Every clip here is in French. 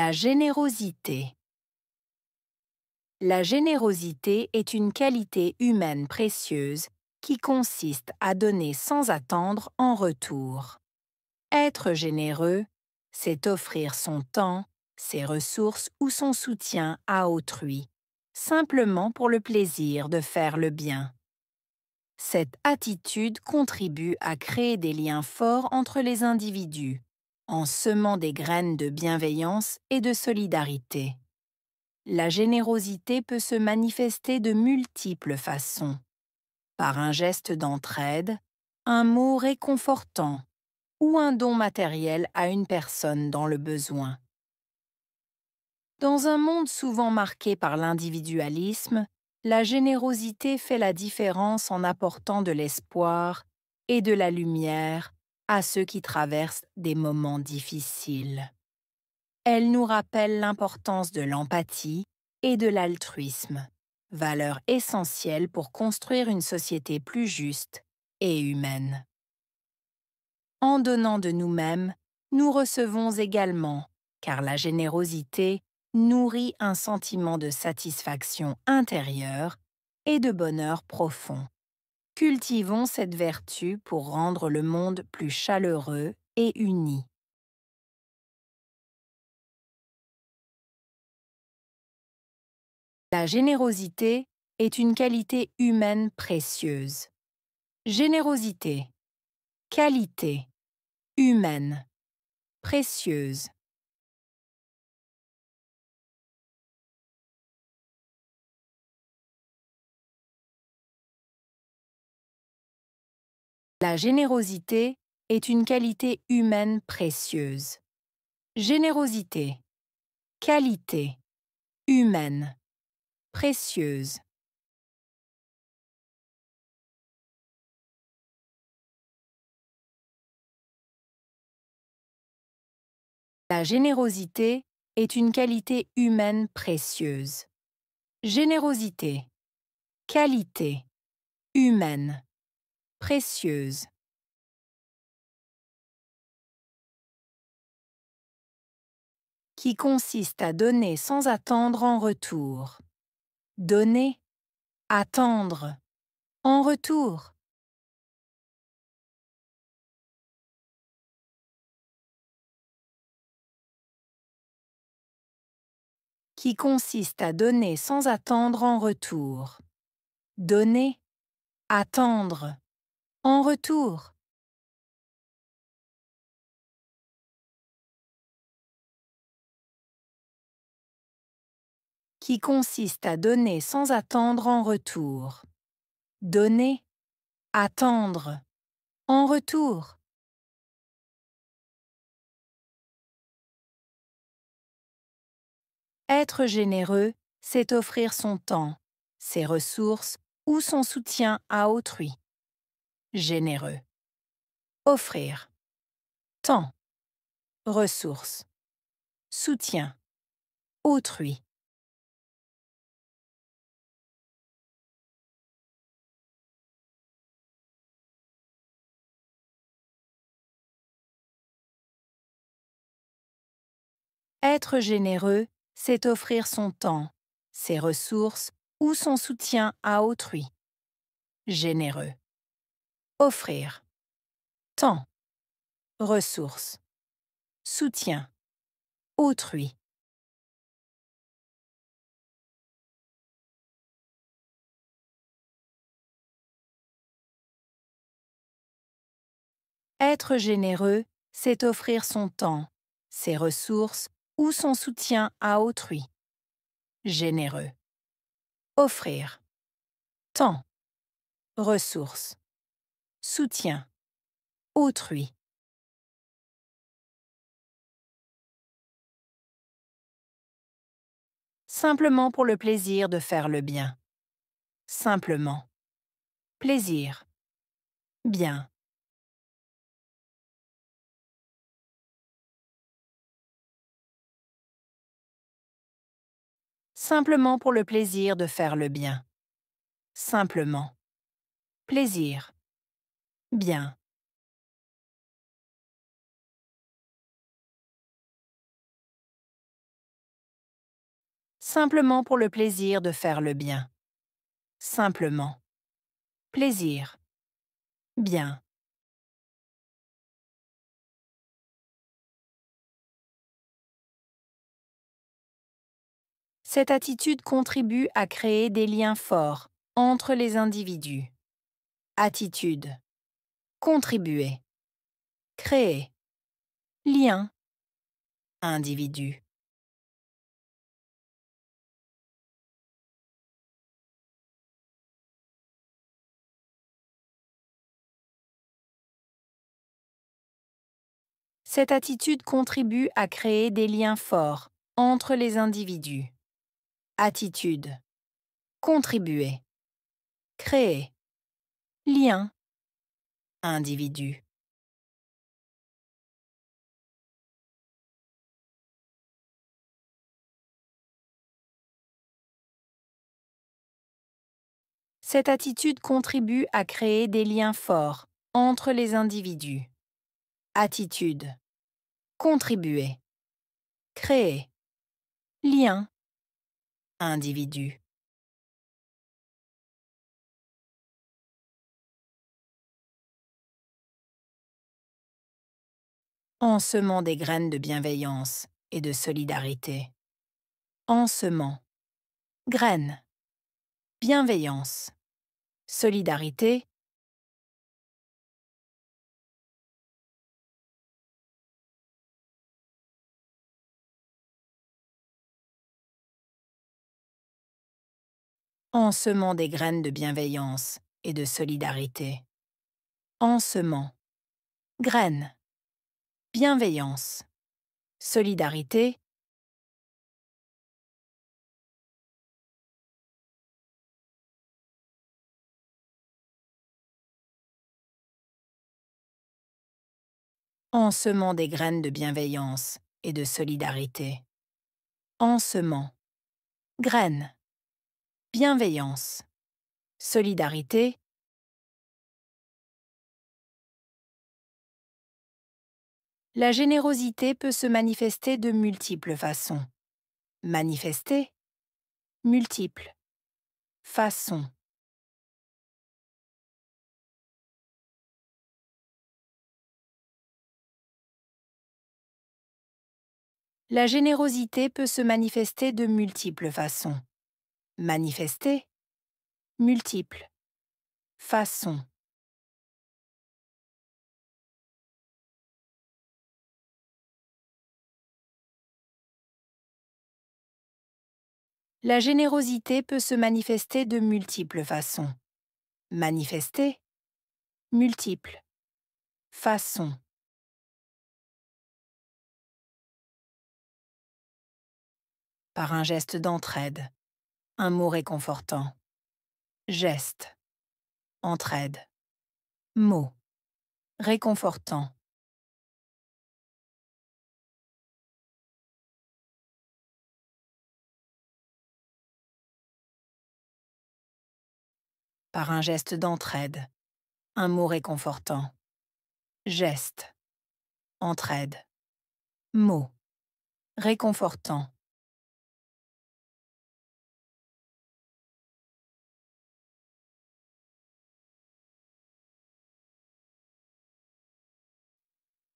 La générosité. La générosité est une qualité humaine précieuse qui consiste à donner sans attendre en retour. Être généreux, c'est offrir son temps, ses ressources ou son soutien à autrui, simplement pour le plaisir de faire le bien. Cette attitude contribue à créer des liens forts entre les individus, en semant des graines de bienveillance et de solidarité. La générosité peut se manifester de multiples façons. Par un geste d'entraide, un mot réconfortant ou un don matériel à une personne dans le besoin. Dans un monde souvent marqué par l'individualisme, la générosité fait la différence en apportant de l'espoir et de la lumière à ceux qui traversent des moments difficiles. Elle nous rappelle l'importance de l'empathie et de l'altruisme, valeurs essentielles pour construire une société plus juste et humaine. En donnant de nous-mêmes, nous recevons également, car la générosité nourrit un sentiment de satisfaction intérieure et de bonheur profond. Cultivons cette vertu pour rendre le monde plus chaleureux et uni. La générosité est une qualité humaine précieuse. Générosité, qualité, humaine, précieuse. La générosité est une qualité humaine précieuse. Générosité, qualité, humaine, précieuse. La générosité est une qualité humaine précieuse. Générosité, qualité, humaine, précieuse. Qui consiste à donner sans attendre en retour. Donner, attendre, en retour. Qui consiste à donner sans attendre en retour. Donner, attendre, en retour. Qui consiste à donner sans attendre en retour. Donner, attendre, en retour. Être généreux, c'est offrir son temps, ses ressources ou son soutien à autrui. Généreux. Offrir. Temps. Ressources. Soutien. Autrui. Être généreux, c'est offrir son temps, ses ressources ou son soutien à autrui. Généreux. Offrir. Temps. Ressources. Soutien. Autrui. Être généreux, c'est offrir son temps, ses ressources ou son soutien à autrui. Généreux. Offrir. Temps. Ressources. Soutien. Autrui. Simplement pour le plaisir de faire le bien. Simplement. Plaisir. Bien. Simplement pour le plaisir de faire le bien. Simplement. Plaisir. Bien. simplement pour le plaisir de faire le bien. Simplement. Plaisir. Bien. Cette attitude contribue à créer des liens forts entre les individus. Attitude. Contribuer. Créer. Lien. Individu. Cette attitude contribue à créer des liens forts entre les individus. Attitude. Contribuer. Créer. Lien. Individu. Cette attitude contribue à créer des liens forts entre les individus. Attitude. Contribuer. Créer. Lien. Individu. En semant des graines de bienveillance et de solidarité. En semant. Graines. Bienveillance. Solidarité. En semant des graines de bienveillance et de solidarité. En semant. Graines. Bienveillance. Solidarité. En semant des graines de bienveillance et de solidarité. En semant. Graines. Bienveillance. Solidarité. La générosité peut se manifester de multiples façons. Manifester. Multiples. Façons. La générosité peut se manifester de multiples façons. Manifester. Multiples. Façons. La générosité peut se manifester de multiples façons. Manifester. Multiples. Façons. Par un geste d'entraide. Un mot réconfortant. Geste. Entraide. Mot. Réconfortant. Par un geste d'entraide. Un mot réconfortant. Geste. Entraide. Mot. Réconfortant.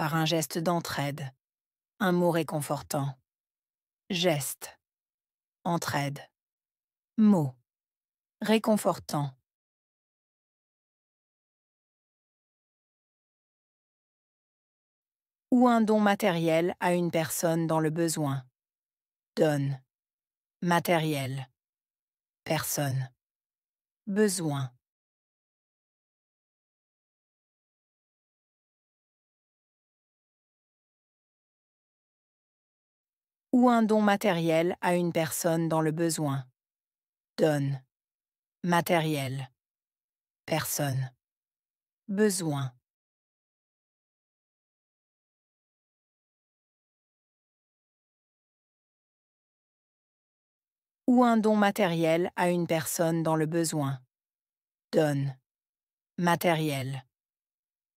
Par un geste d'entraide. Un mot réconfortant. Geste. Entraide. Mot. Réconfortant. Ou un don matériel à une personne dans le besoin. Donne. Matériel. Personne. Besoin. Ou un don matériel à une personne dans le besoin. Donne. Matériel. Personne. Besoin. Ou un don matériel à une personne dans le besoin. Donne. Matériel.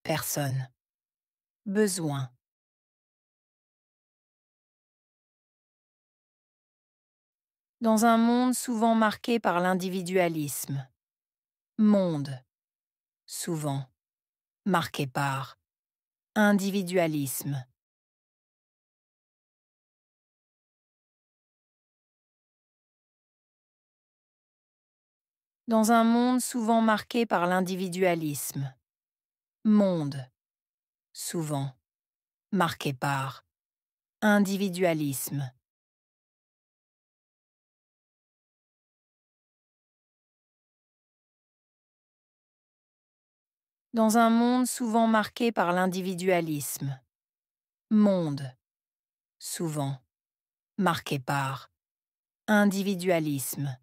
Personne. Besoin. Dans un monde souvent marqué par l'individualisme. Monde, souvent, marqué par individualisme. Dans un monde souvent marqué par l'individualisme. Monde, souvent, marqué par individualisme. Dans un monde souvent marqué par l'individualisme. Monde, souvent, marqué par individualisme.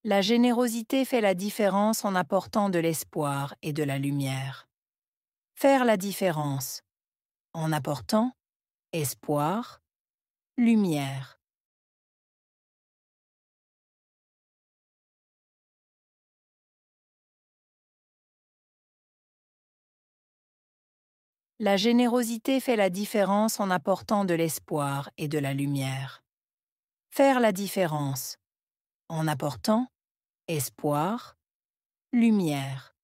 La générosité fait la différence en apportant de l'espoir et de la lumière. Faire la différence en apportant espoir, lumière. La générosité fait la différence en apportant de l'espoir et de la lumière. Faire la différence en apportant espoir, lumière.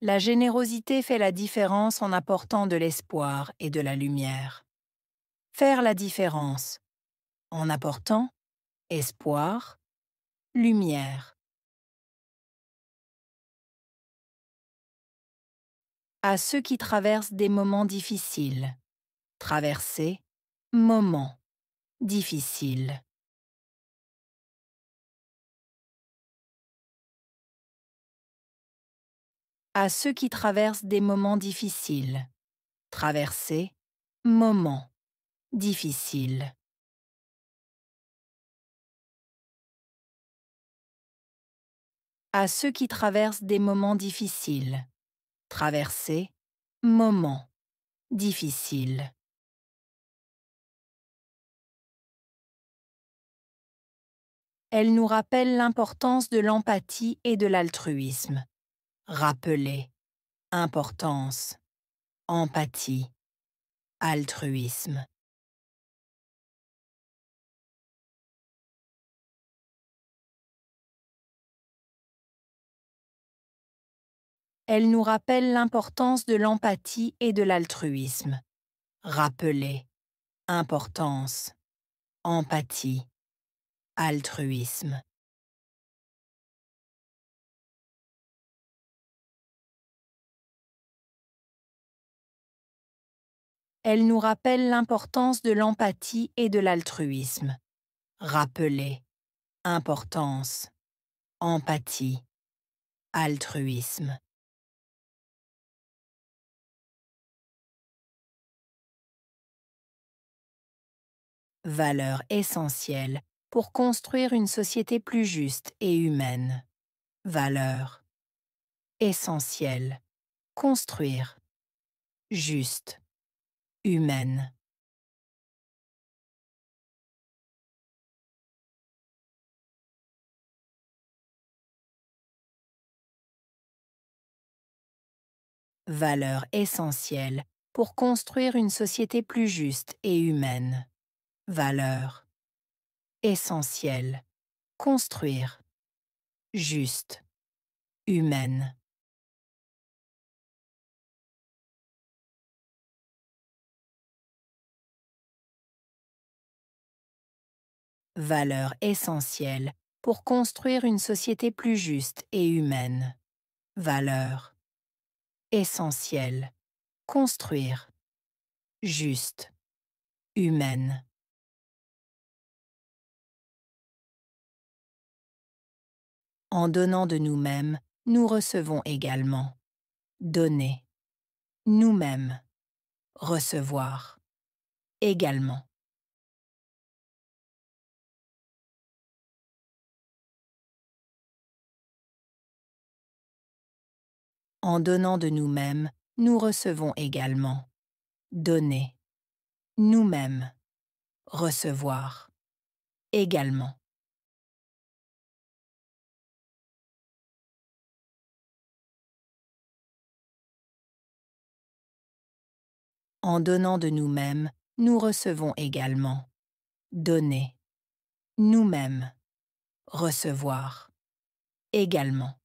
La générosité fait la différence en apportant de l'espoir et de la lumière. Faire la différence en apportant espoir, lumière. À ceux qui traversent des moments difficiles. Traverser, moment, difficile. À ceux qui traversent des moments difficiles. Traverser, moment, difficile. À ceux qui traversent des moments difficiles. Traverser, moment, difficile. Elle nous rappelle l'importance de l'empathie et de l'altruisme. Rappeler, importance, empathie, altruisme. Elle nous rappelle l'importance de l'empathie et de l'altruisme. Rappeler, importance, empathie, altruisme. Elle nous rappelle l'importance de l'empathie et de l'altruisme. Rappeler, importance, empathie, altruisme. Valeur essentielle pour construire une société plus juste et humaine. Valeur essentielle. Construire. Juste. Humaine. Valeur essentielle pour construire une société plus juste et humaine. Valeur essentielle. Construire. Juste. Humaine. Valeur essentielle pour construire une société plus juste et humaine. Valeur essentielle. Construire. Juste. Humaine. En donnant de nous-mêmes, nous recevons également. Donner. Nous-mêmes. Recevoir. Également. En donnant de nous-mêmes, nous recevons également. Donner. Nous-mêmes. Recevoir. Également. En donnant de nous-mêmes, nous recevons également. Donner. Nous-mêmes. Recevoir. Également.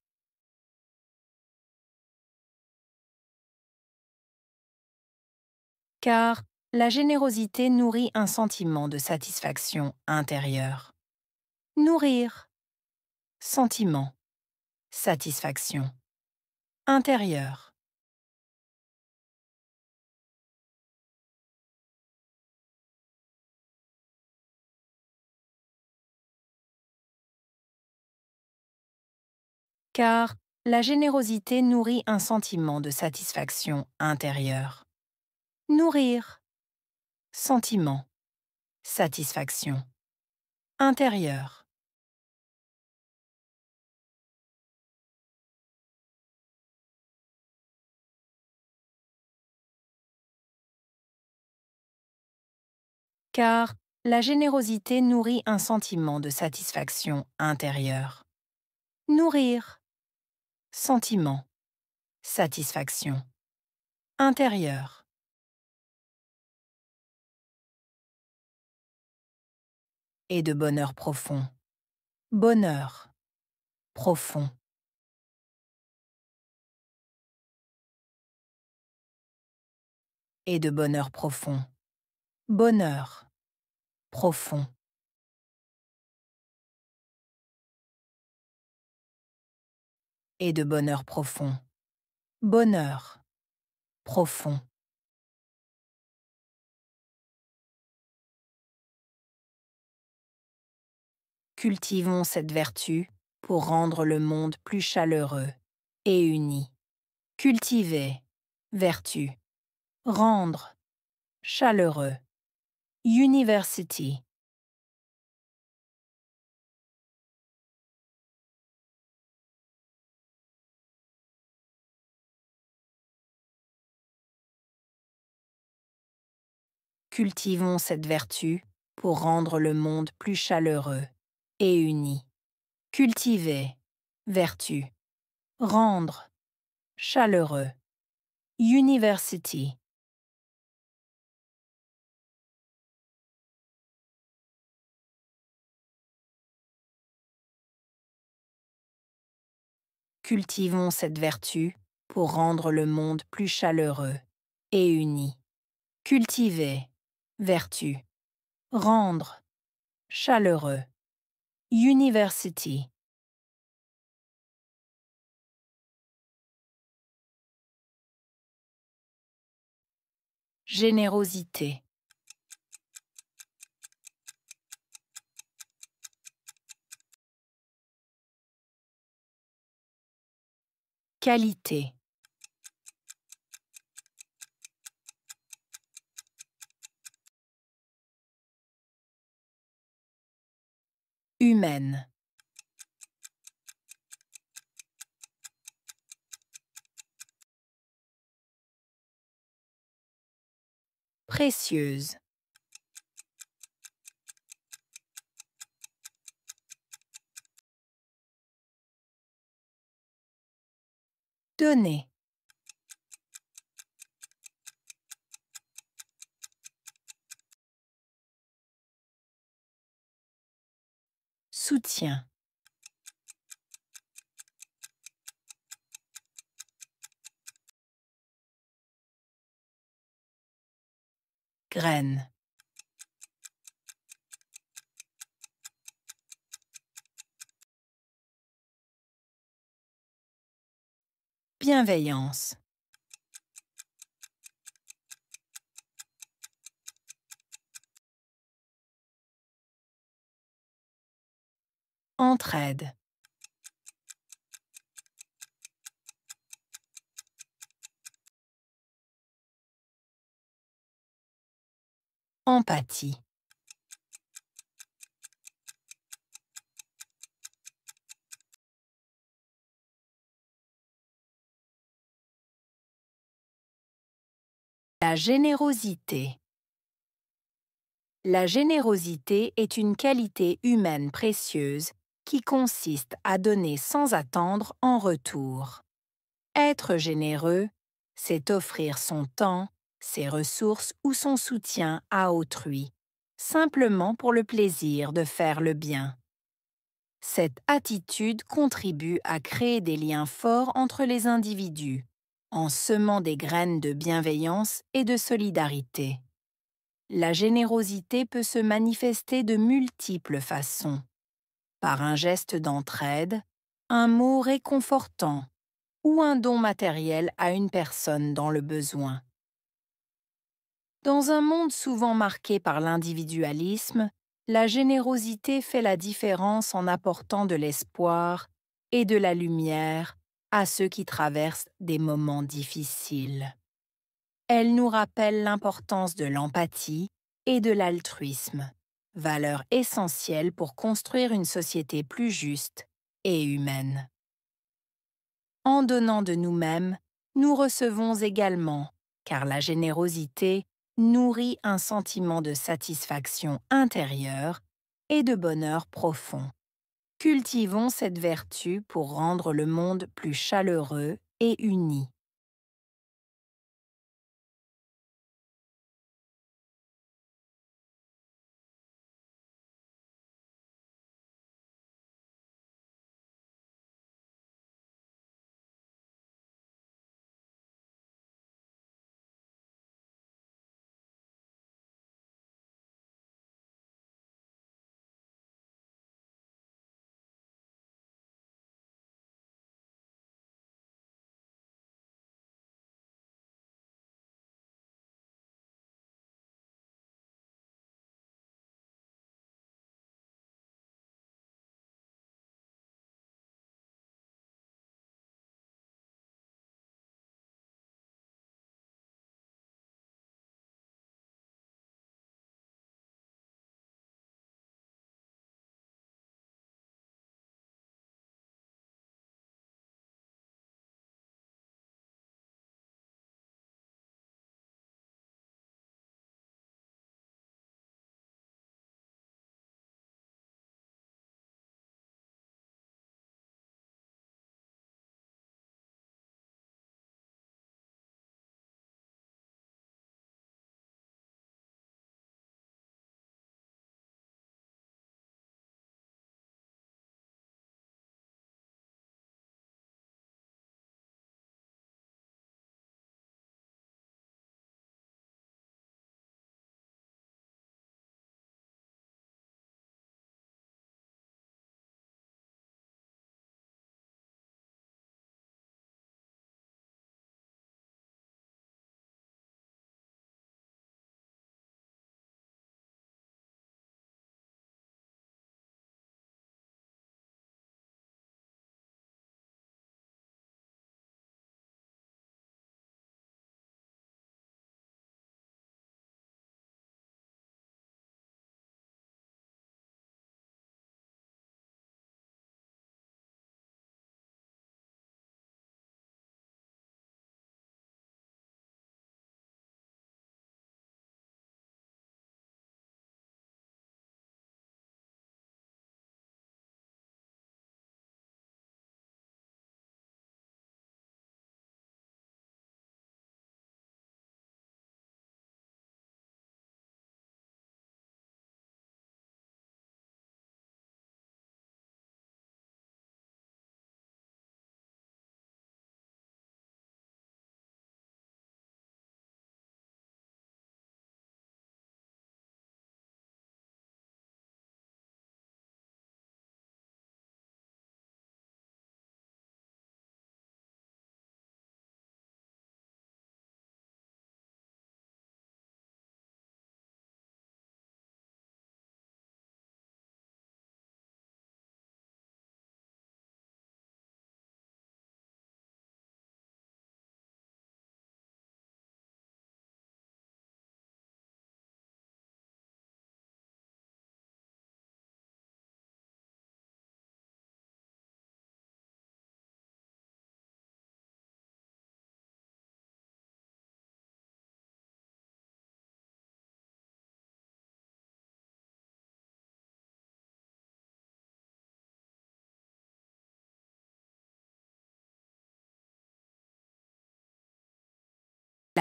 Car la générosité nourrit un sentiment de satisfaction intérieure. Nourrir. Sentiment. Satisfaction. Intérieure. Car la générosité nourrit un sentiment de satisfaction intérieure. Nourrir. Sentiment. Satisfaction. Intérieure. Car la générosité nourrit un sentiment de satisfaction intérieure. Nourrir. Sentiment. Satisfaction. Intérieure. Et de bonheur profond. Bonheur. Profond. Et de bonheur profond. Bonheur. Profond. Et de bonheur profond. Bonheur. Profond. Cultivons cette vertu pour rendre le monde plus chaleureux et uni. Cultiver. Vertu. Rendre. Chaleureux. University. Cultivons cette vertu pour rendre le monde plus chaleureux et uni. Cultiver. Vertu. Rendre. Chaleureux. University. Cultivons cette vertu pour rendre le monde plus chaleureux et uni. Cultiver. Vertu. Rendre. Chaleureux. University. Générosité. Qualité. Humaine. Précieuse. Donner. Soutien. Graine. Bienveillance. Entraide. Empathie. La générosité. La générosité est une qualité humaine précieuse qui consiste à donner sans attendre en retour. Être généreux, c'est offrir son temps, ses ressources ou son soutien à autrui, simplement pour le plaisir de faire le bien. Cette attitude contribue à créer des liens forts entre les individus, en semant des graines de bienveillance et de solidarité. La générosité peut se manifester de multiples façons. Par un geste d'entraide, un mot réconfortant ou un don matériel à une personne dans le besoin. Dans un monde souvent marqué par l'individualisme, la générosité fait la différence en apportant de l'espoir et de la lumière à ceux qui traversent des moments difficiles. Elle nous rappelle l'importance de l'empathie et de l'altruisme, valeurs essentielles pour construire une société plus juste et humaine. En donnant de nous-mêmes, nous recevons également, car la générosité nourrit un sentiment de satisfaction intérieure et de bonheur profond. Cultivons cette vertu pour rendre le monde plus chaleureux et uni.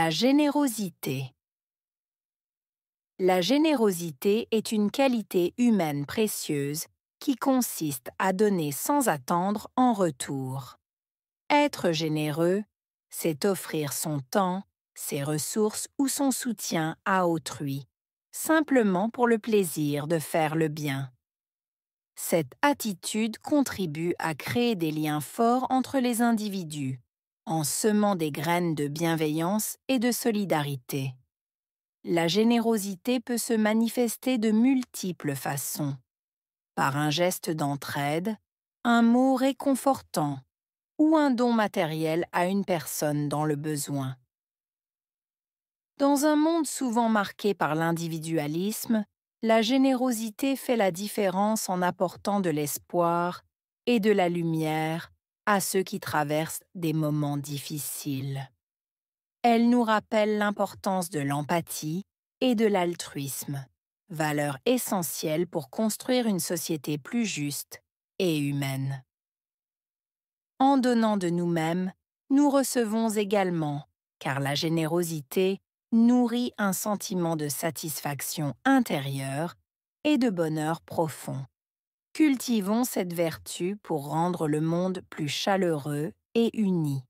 La générosité. La générosité est une qualité humaine précieuse qui consiste à donner sans attendre en retour. Être généreux, c'est offrir son temps, ses ressources ou son soutien à autrui, simplement pour le plaisir de faire le bien. Cette attitude contribue à créer des liens forts entre les individus, en semant des graines de bienveillance et de solidarité. La générosité peut se manifester de multiples façons. Par un geste d'entraide, un mot réconfortant ou un don matériel à une personne dans le besoin. Dans un monde souvent marqué par l'individualisme, la générosité fait la différence en apportant de l'espoir et de la lumière à ceux qui traversent des moments difficiles. Elle nous rappelle l'importance de l'empathie et de l'altruisme, valeurs essentielles pour construire une société plus juste et humaine. En donnant de nous-mêmes, nous recevons également, car la générosité nourrit un sentiment de satisfaction intérieure et de bonheur profond. Cultivons cette vertu pour rendre le monde plus chaleureux et uni.